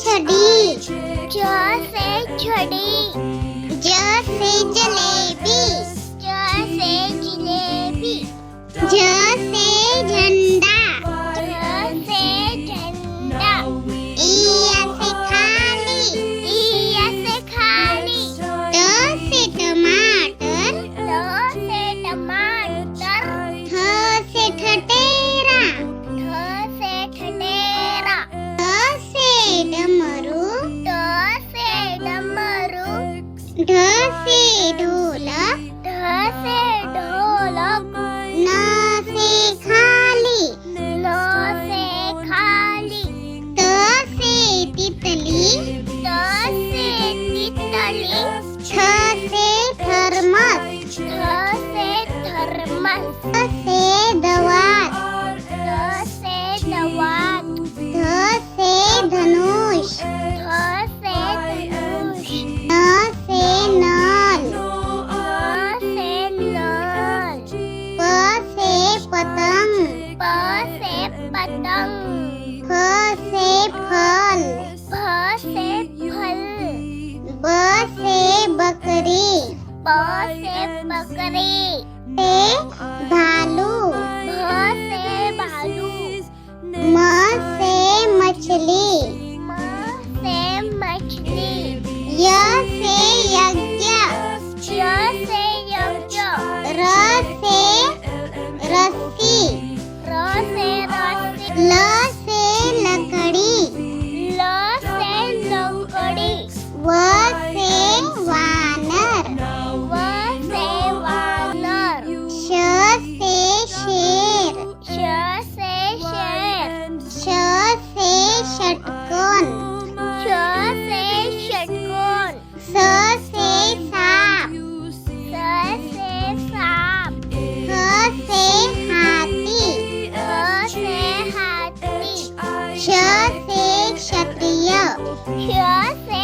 छड़ी, ज से छड़ी, ज से जलेबी, ज से जिलेबी, झ से झंडा, झ से झंडा, इया से खाली, इया से खाली, ट से टमाटर, ट से टमाटर, ठ से ठठेरा, ठ से ठठेरा, ड से डमरू, ड से डमरू, ढ से ढोलक, ढ से ढोलक, न से खाली, न से खाली, त से तितली, त से तितली, छ से थर्मस, छ से थर्मस, द से दवात, द से दवात, ध से धनुष, ध से धनुष, न से नल, न से नल, प से पतंग, प से पतंग, फ से फल, फ से फल, ब से बकरी, ब से बकरी, ते भालू, भ से भालू, म से मछली, म से मछली, य से यज्ञ, य से यज्ञ, र से रस्सी, र से रस्सी, ल से लकड़ी, ल से लकड़ी, व से वानर, व से वानर, श से शेर, श से शेर, श से षटकोण, श से षटकोण, स से सांप, स से सांप, ह से हाथी, ह से हाथी, श से क्षत्रिय, क्ष से